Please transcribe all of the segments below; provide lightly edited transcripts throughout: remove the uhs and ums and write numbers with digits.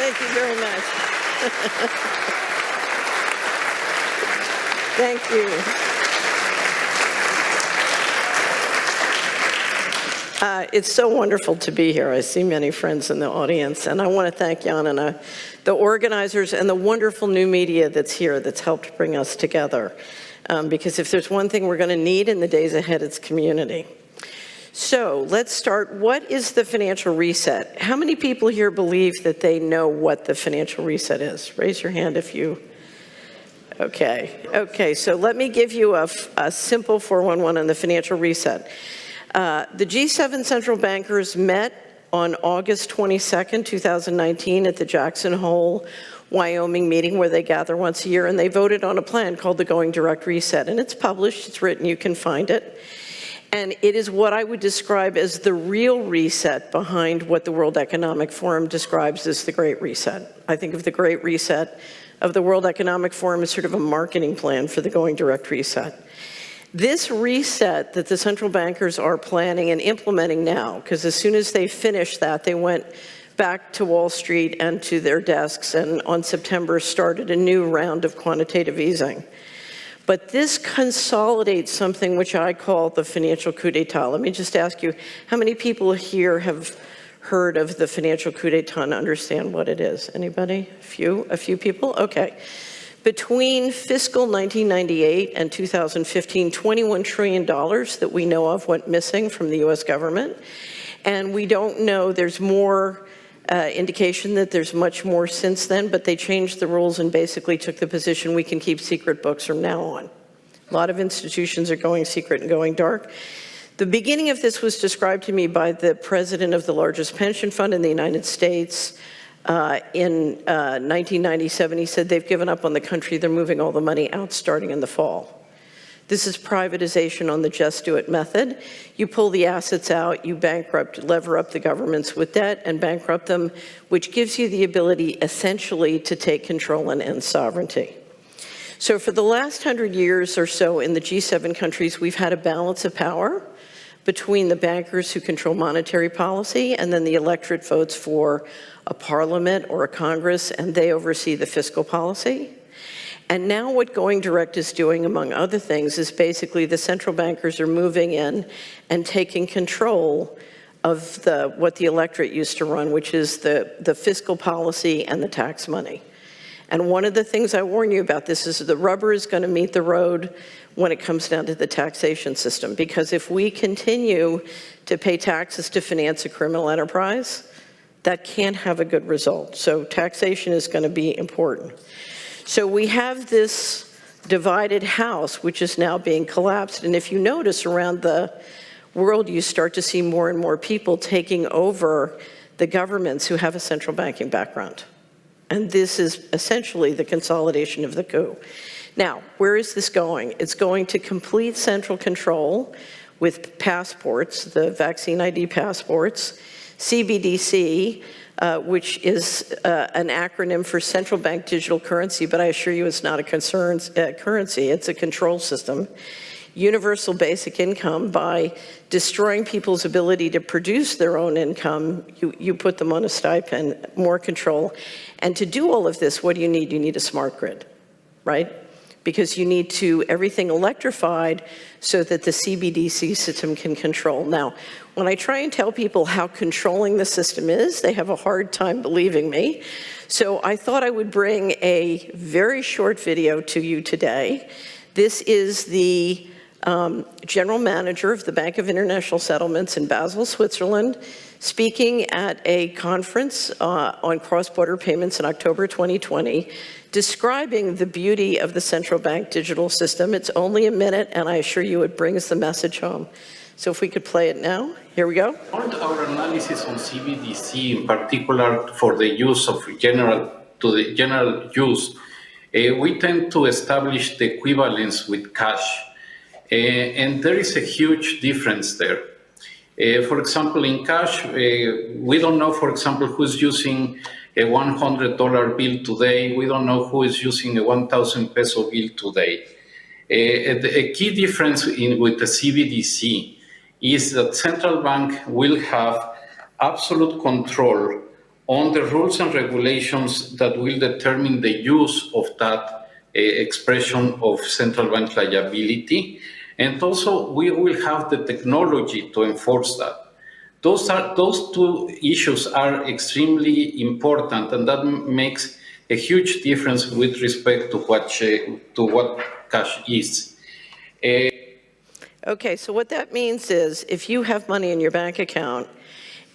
Thank you very much. Thank you. It's so wonderful to be here. I see many friends in the audience, and I want to thank Jan and the organizers and the wonderful new media that's here that's helped bring us together. Because if there's one thing we're going to need in the days ahead, it's community. So let's start. What is the financial reset? How many people here believe that they know what the financial reset is? Raise your hand if you... Okay, so let me give you a simple 411 on the financial reset. The G7 central bankers met on August 22nd, 2019 at the Jackson Hole, Wyoming meeting where they gather once a year, and they voted on a plan called the Going Direct Reset. And it's published, it's written, you can find it. And it is what I would describe as the real reset behind what the World Economic Forum describes as the Great Reset. I think of the Great Reset of the World Economic Forum as sort of a marketing plan for the Going Direct Reset. This reset that the central bankers are planning and implementing now, because as soon as they finished that, they went back to Wall Street and to their desks, and on September started a new round of quantitative easing. But this consolidates something which I call the financial coup d'etat. Let me just ask you, how many people here have heard of the financial coup d'etat and understand what it is? Anybody? A few people? Okay. Between fiscal 1998 and 2015, $21 trillion that we know of went missing from the US government. And we don't know, there's more indication that there's much more since then, but they changed the rules and basically took the position we can keep secret books from now on. A lot of institutions are going secret and going dark. The beginning of this was described to me by the president of the largest pension fund in the United States. In 1997, he said they've given up on the country, they're moving all the money out starting in the fall. This is privatization on the just do it method. You pull the assets out, you lever up the governments with debt and bankrupt them, which gives you the ability essentially to take control and end sovereignty. So for the last 100 years or so in the G7 countries, we've had a balance of power between the bankers who control monetary policy and then the electorate votes for a parliament or a Congress, and they oversee the fiscal policy. And now what Going Direct is doing, among other things, is basically the central bankers are moving in and taking control of what the electorate used to run, which is the fiscal policy and the tax money. And one of the things I warn you about this is the rubber is going to meet the road when it comes down to the taxation system. Because if we continue to pay taxes to finance a criminal enterprise, that can't have a good result. So taxation is going to be important. So we have this divided house, which is now being collapsed. And if you notice around the world, you start to see more and more people taking over the governments who have a central banking background. And this is essentially the consolidation of the coup. Now, where is this going? It's going to complete central control with passports, the vaccine ID passports, Cbdc, which is an acronym for Central Bank Digital Currency, but I assure you it's not a currency, it's a control system. Universal basic income, by destroying people's ability to produce their own income, you put them on a stipend, more control. And to do all of this, what do you need? You need a smart grid, right? Because you need everything electrified so that the Cbdc system can control. Now, when I try and tell people how controlling the system is, they have a hard time believing me. So I thought I would bring a very short video to you today. This is the general manager of the Bank of International Settlements in Basel, Switzerland, speaking at a conference on cross-border payments in October 2020, describing the beauty of the central bank digital system. It's only a minute, and I assure you it brings the message home. So if we could play it now, here we go. Our analysis on CBDC, in particular for the use of general use, we tend to establish the equivalence with cash. And there is a huge difference there. For example, in cash, we don't know, for example, who's using a $100 bill today. We don't know who is using a 1,000 peso bill today. A key difference with the CBDC is that central bank will have absolute control on the rules and regulations that will determine the use of that expression of central bank liability. And also, we will have the technology to enforce that. Those two issues are extremely important, and that makes a huge difference with respect to what cash is. Okay, so what that means is if you have money in your bank account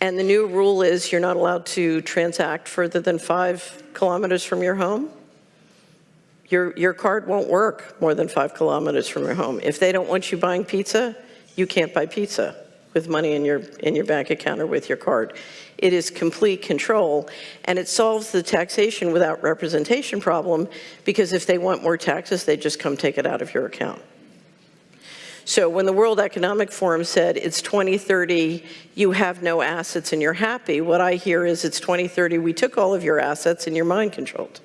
and the new rule is you're not allowed to transact further than 5 kilometers from your home, your card won't work more than 5 kilometers from your home. If they don't want you buying pizza, you can't buy pizza with money in your bank account or with your card. It is complete control, and it solves the taxation without representation problem, because if they want more taxes, they just come take it out of your account. So when the World Economic Forum said it's 2030, you have no assets and you're happy, what I hear is it's 2030, we took all of your assets and you're mind controlled.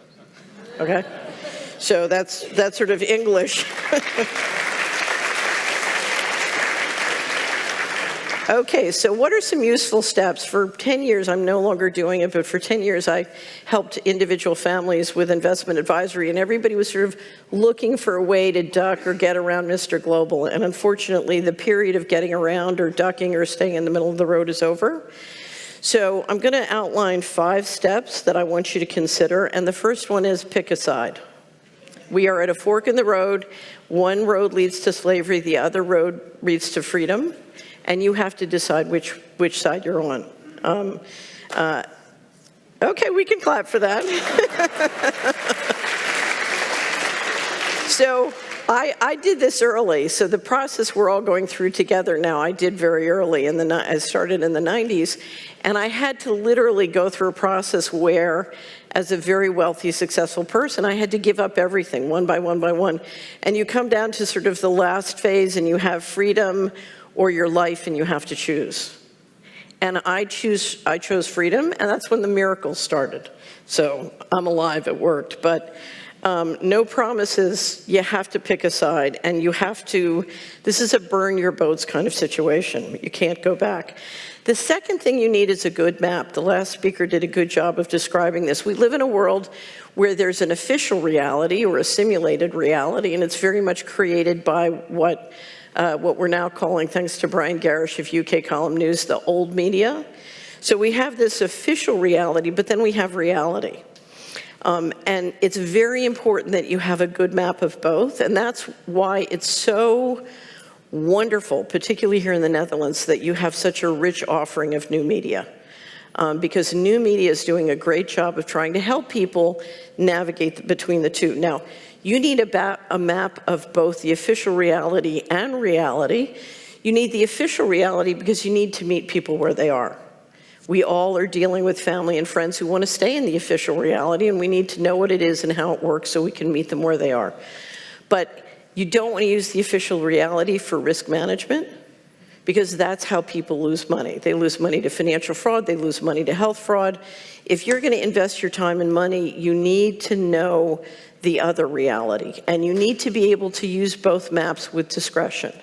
Okay? So that's sort of English. Okay, so what are some useful steps? For 10 years, I'm no longer doing it, but for 10 years, I helped individual families with investment advisory, and everybody was sort of looking for a way to duck or get around Mr. Global. And unfortunately, the period of getting around or ducking or staying in the middle of the road is over. So I'm going to outline 5 steps that I want you to consider, and the first one is pick a side. We are at a fork in the road. One road leads to slavery, the other road leads to freedom. And you have to decide which side you're on. Okay, we can clap for that. So I did this early. So the process we're all going through together now, I did very early. I started in the 90s. And I had to literally go through a process where, as a very wealthy, successful person, I had to give up everything one by one by one. And you come down to sort of the last phase, and you have freedom or your life, and you have to choose. And I chose freedom, and that's when the miracles started. So I'm alive, it worked. But no promises, you have to pick a side, and you have to, this is a burn your boats kind of situation. You can't go back. The second thing you need is a good map. The last speaker did a good job of describing this. We live in a world where there's an official reality or a simulated reality, and it's very much created by what we're now calling, thanks to Brian Garish of UK Column News, the old media. So we have this official reality, but then we have reality. And it's very important that you have a good map of both, and that's why it's so wonderful, particularly here in the Netherlands, that you have such a rich offering of new media. Because new media is doing a great job of trying to help people navigate between the two. Now, you need a map of both the official reality and reality. You need the official reality because you need to meet people where they are. We all are dealing with family and friends who want to stay in the official reality, and we need to know what it is and how it works so we can meet them where they are. But you don't want to use the official reality for risk management, because that's how people lose money. They lose money to financial fraud, they lose money to health fraud. If you're going to invest your time and money, you need to know the other reality, and you need to be able to use both maps with discretion,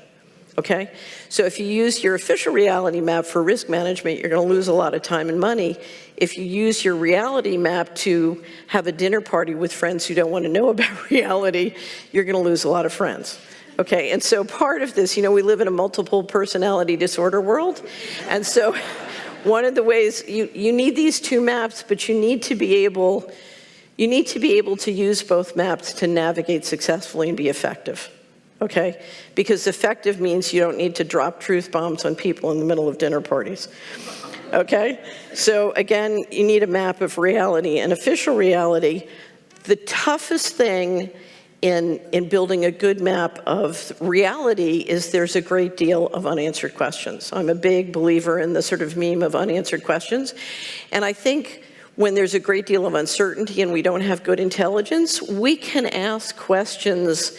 okay? So if you use your official reality map for risk management, you're going to lose a lot of time and money. If you use your reality map to have a dinner party with friends who don't want to know about reality, you're going to lose a lot of friends. Okay, and so part of this, we live in a multiple personality disorder world, and so one of the ways, you need these two maps, but you need to be able to use both maps to navigate successfully and be effective, okay? Because effective means you don't need to drop truth bombs on people in the middle of dinner parties, okay? So again, you need a map of reality and official reality. The toughest thing in building a good map of reality is there's a great deal of unanswered questions. I'm a big believer in the sort of meme of unanswered questions, and I think when there's a great deal of uncertainty and we don't have good intelligence, we can ask questions,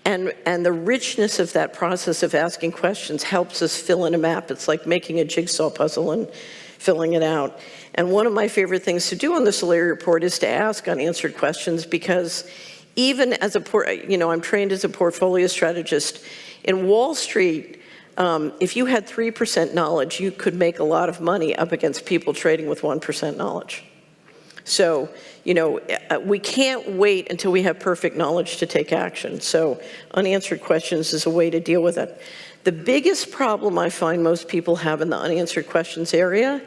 and the richness of that process of asking questions helps us fill in a map. It's like making a jigsaw puzzle and filling it out. And one of my favorite things to do on the Solari Report is to ask unanswered questions, because even as I'm trained as a portfolio strategist. In Wall Street, if you had 3% knowledge, you could make a lot of money up against people trading with 1% knowledge. So, we can't wait until we have perfect knowledge to take action. So unanswered questions is a way to deal with it. The biggest problem I find most people have in the unanswered questions area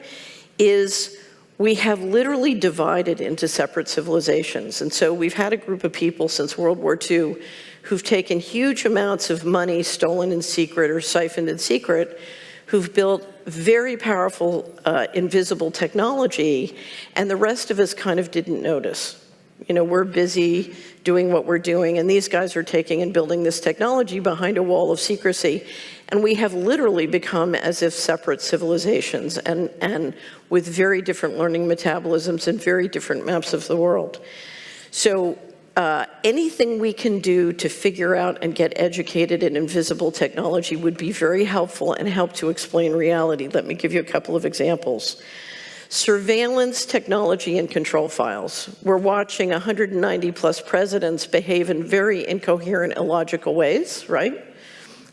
is we have literally divided into separate civilizations. And so we've had a group of people since World War II who've taken huge amounts of money stolen in secret or siphoned in secret, who've built very powerful, invisible technology, and the rest of us kind of didn't notice. We're busy doing what we're doing, and these guys are taking and building this technology behind a wall of secrecy, and we have literally become as if separate civilizations, and with very different learning metabolisms and very different maps of the world. So anything we can do to figure out and get educated in invisible technology would be very helpful and help to explain reality. Let me give you a couple of examples. Surveillance technology and control files. We're watching 190 plus presidents behave in very incoherent, illogical ways, right?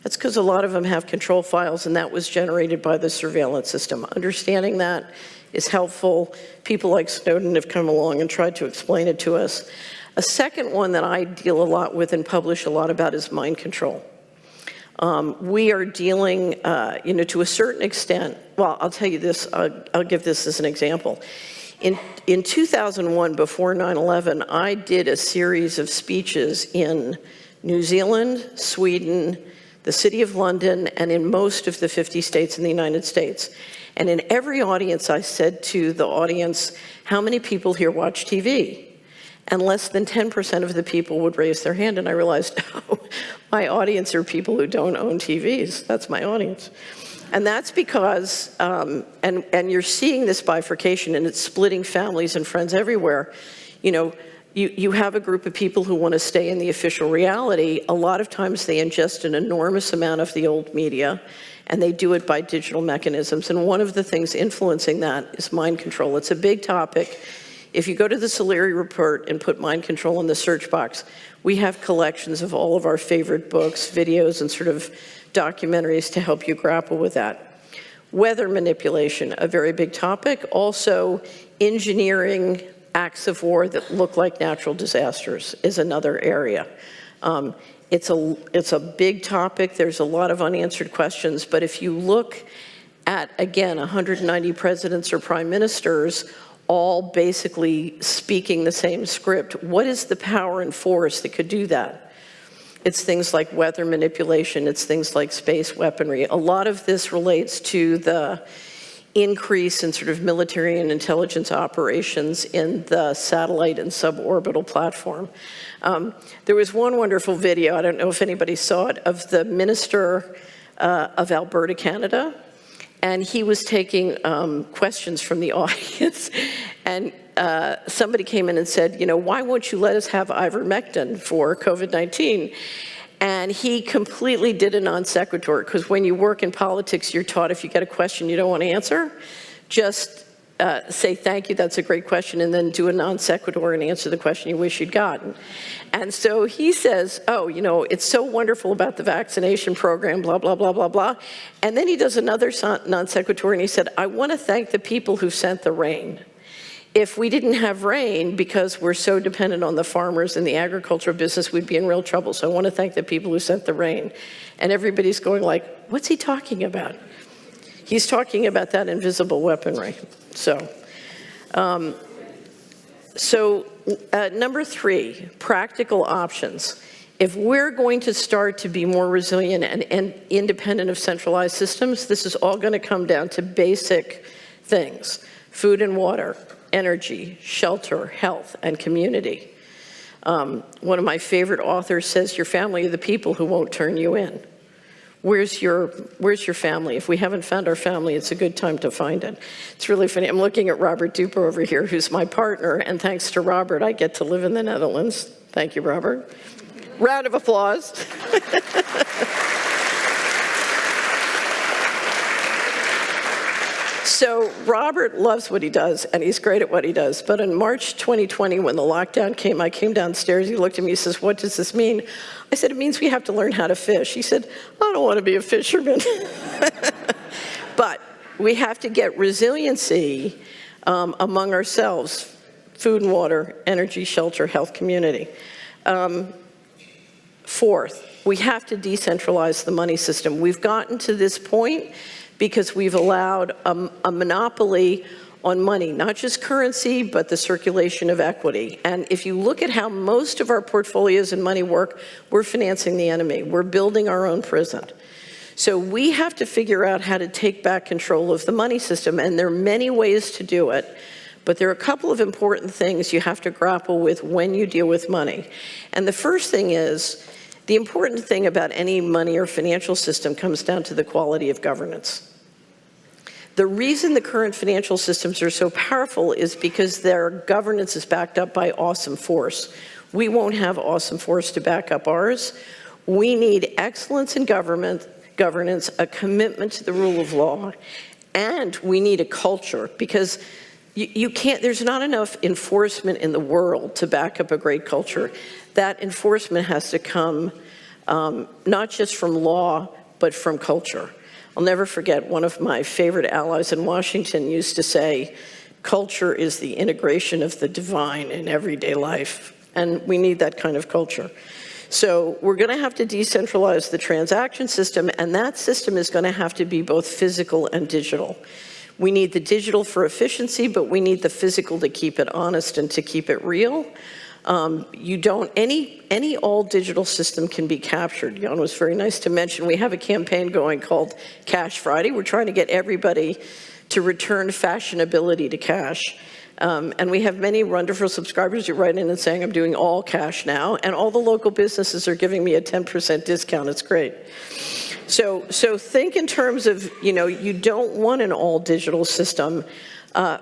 That's because a lot of them have control files, and that was generated by the surveillance system. Understanding that is helpful. People like Snowden have come along and tried to explain it to us. A second one that I deal a lot with and publish a lot about is mind control. We are dealing, to a certain extent, well, I'll tell you this, I'll give this as an example. In 2001, before 9/11, I did a series of speeches in New Zealand, Sweden, the City of London, and in most of the 50 states in the United States. And in every audience, I said to the audience, how many people here watch TV? And less than 10% of the people would raise their hand, and I realized, oh, my audience are people who don't own TVs. That's my audience. And that's because, and you're seeing this bifurcation, and it's splitting families and friends everywhere. You have a group of people who want to stay in the official reality. A lot of times they ingest an enormous amount of the old media, and they do it by digital mechanisms. And one of the things influencing that is mind control. It's a big topic. If you go to the Solari report and put mind control in the search box, we have collections of all of our favorite books, videos, and sort of documentaries to help you grapple with that. Weather manipulation, a very big topic. Also, engineering acts of war that look like natural disasters is another area. It's a big topic. There's a lot of unanswered questions, but if you look at, again, 190 presidents or prime ministers, all basically speaking the same script, what is the power and force that could do that? It's things like weather manipulation, it's things like space weaponry. A lot of this relates to the increase in sort of military and intelligence operations in the satellite and suborbital platform. There was one wonderful video, I don't know if anybody saw it, of the minister of Alberta, Canada, and he was taking questions from the audience, and somebody came in and said, why won't you let us have ivermectin for COVID-19? And he completely did a non sequitur, because when you work in politics, you're taught if you get a question you don't want to answer, just say thank you, that's a great question, and then do a non sequitur and answer the question you wish you'd gotten. And so he says, oh, it's so wonderful about the vaccination program, blah, blah, blah, blah, blah. And then he does another non sequitur, and he said, I want to thank the people who sent the rain. If we didn't have rain, because we're so dependent on the farmers and the agricultural business, we'd be in real trouble. So I want to thank the people who sent the rain. And everybody's going like, what's he talking about? He's talking about that invisible weaponry. So, number 3, practical options. If we're going to start to be more resilient and independent of centralized systems, this is all going to come down to basic things: food and water, energy, shelter, health, and community. One of my favorite authors says, your family are the people who won't turn you in. Where's your family? If we haven't found our family, it's a good time to find it. It's really funny. I'm looking at Robert Duper over here, who's my partner, and thanks to Robert, I get to live in the Netherlands. Thank you, Robert. Round of applause. So Robert loves what he does, and he's great at what he does. But in March 2020, when the lockdown came, I came downstairs, he looked at me, he says, "What does this mean?" I said, "It means we have to learn how to fish." He said, "I don't want to be a fisherman." But we have to get resiliency among ourselves: food and water, energy, shelter, health, community. Fourth, we have to decentralize the money system. We've gotten to this point because we've allowed a monopoly on money, not just currency, but the circulation of equity. And if you look at how most of our portfolios and money work, we're financing the enemy. We're building our own prison. So we have to figure out how to take back control of the money system, and there are many ways to do it. But there are a couple of important things you have to grapple with when you deal with money. And the first thing is, the important thing about any money or financial system comes down to the quality of governance. The reason the current financial systems are so powerful is because their governance is backed up by awesome force. We won't have awesome force to back up ours. We need excellence in governance, a commitment to the rule of law, and we need a culture, because you can't, there's not enough enforcement in the world to back up a great culture. That enforcement has to come not just from law, but from culture. I'll never forget, one of my favorite allies in Washington used to say, "Culture is the integration of the divine in everyday life." And we need that kind of culture. So we're going to have to decentralize the transaction system, and that system is going to have to be both physical and digital. We need the digital for efficiency, but we need the physical to keep it honest and to keep it real. Any all-digital system can be captured. Jan was very nice to mention we have a campaign going called Cash Friday. We're trying to get everybody to return fashionability to cash. And we have many wonderful subscribers who write in and saying, "I'm doing all cash now," and all the local businesses are giving me a 10% discount. It's great. So think in terms of, you don't want an all-digital system.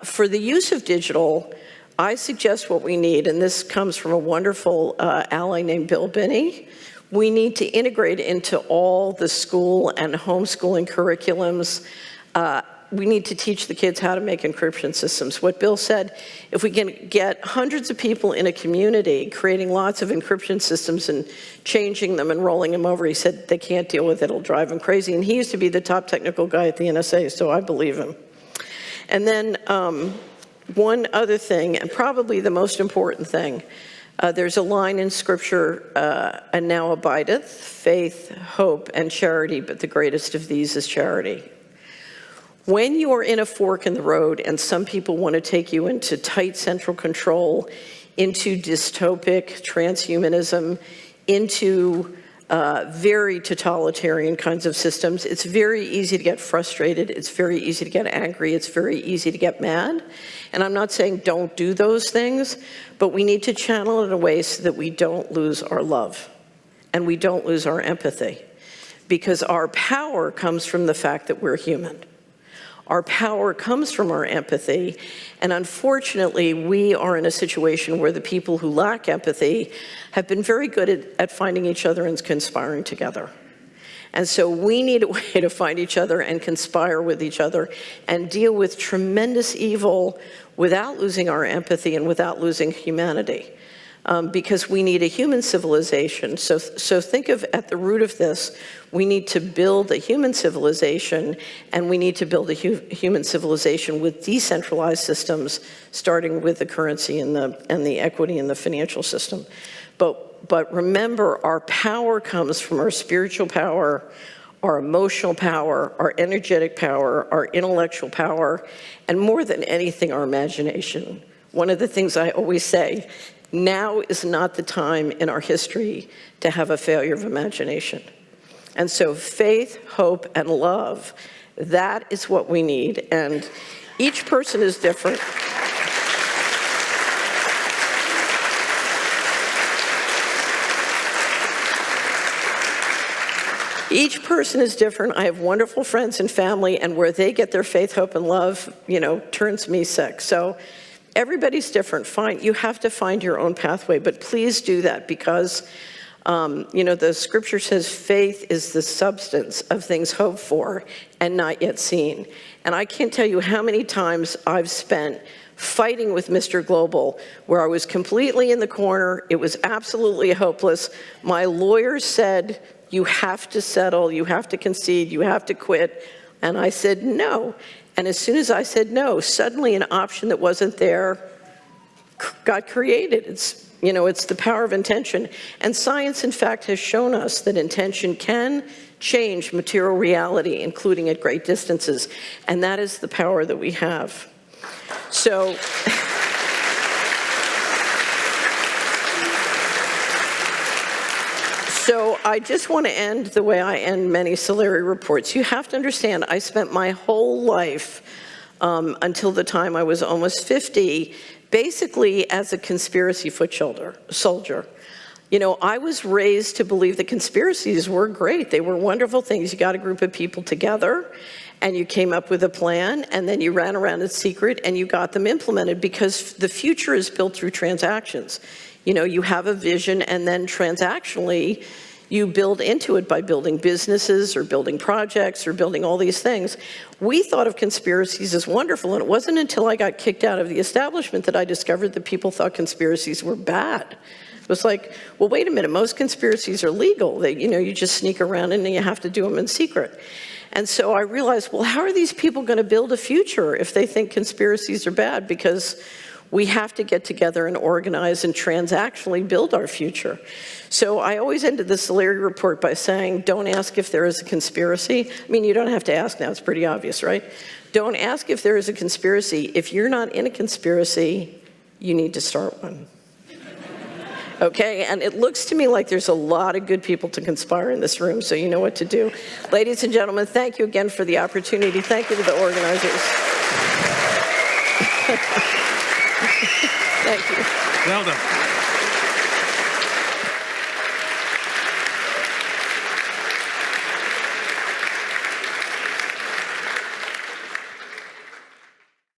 For the use of digital, I suggest what we need, and this comes from a wonderful ally named Bill Binney. We need to integrate into all the school and homeschooling curriculums. We need to teach the kids how to make encryption systems. What Bill said, if we can get hundreds of people in a community creating lots of encryption systems and changing them and rolling them over, he said they can't deal with it, it'll drive them crazy. And he used to be the top technical guy at the NSA, so I believe him. And then one other thing, and probably the most important thing, there's a line in Scripture, "And now abideth faith, hope, and charity, but the greatest of these is charity." When you are in a fork in the road and some people want to take you into tight central control, into dystopic transhumanism, into very totalitarian kinds of systems, it's very easy to get frustrated, it's very easy to get angry, it's very easy to get mad. And I'm not saying don't do those things, but we need to channel it in a way so that we don't lose our love and we don't lose our empathy. Because our power comes from the fact that we're human. Our power comes from our empathy, and unfortunately, we are in a situation where the people who lack empathy have been very good at finding each other and conspiring together. And so we need a way to find each other and conspire with each other and deal with tremendous evil without losing our empathy and without losing humanity. Because we need a human civilization. So think of, at the root of this, we need to build a human civilization, and we need to build a human civilization with decentralized systems, starting with the currency and the equity in the financial system. But remember, our power comes from our spiritual power, our emotional power, our energetic power, our intellectual power, and more than anything, our imagination. One of the things I always say, now is not the time in our history to have a failure of imagination. And so faith, hope, and love, that is what we need. And each person is different. Each person is different. I have wonderful friends and family, and where they get their faith, hope, and love, turns me sick. So everybody's different. You have to find your own pathway, but please do that, because The scripture says faith is the substance of things hoped for and not yet seen. And I can't tell you how many times I've spent fighting with Mr. Global, where I was completely in the corner. It was absolutely hopeless. My lawyers said, you have to settle, you have to concede, you have to quit. And I said no. And as soon as I said no, suddenly an option that wasn't there got created. It's the power of intention. And science, in fact, has shown us that intention can change material reality, including at great distances. And that is the power that we have. So, I just want to end the way I end many Solari reports. You have to understand, I spent my whole life until the time I was almost 50, basically as a conspiracy foot soldier. I was raised to believe that conspiracies were great. They were wonderful things. You got a group of people together, and you came up with a plan, and then you ran around in secret, and you got them implemented, because the future is built through transactions. You have a vision, and then transactionally, you build into it by building businesses or building projects or building all these things. We thought of conspiracies as wonderful, and it wasn't until I got kicked out of the establishment that I discovered that people thought conspiracies were bad. It was like, well, wait a minute, most conspiracies are legal. You just sneak around and you have to do them in secret. And so I realized, well, how are these people going to build a future if they think conspiracies are bad? Because we have to get together and organize and transactionally build our future. So I always ended the Solari report by saying, don't ask if there is a conspiracy. I mean, you don't have to ask now, it's pretty obvious, right? Don't ask if there is a conspiracy. If you're not in a conspiracy, you need to start one. Okay, and it looks to me like there's a lot of good people to conspire in this room, so you know what to do. Ladies and gentlemen, thank you again for the opportunity. Thank you to the organizers. Thank you. Well done.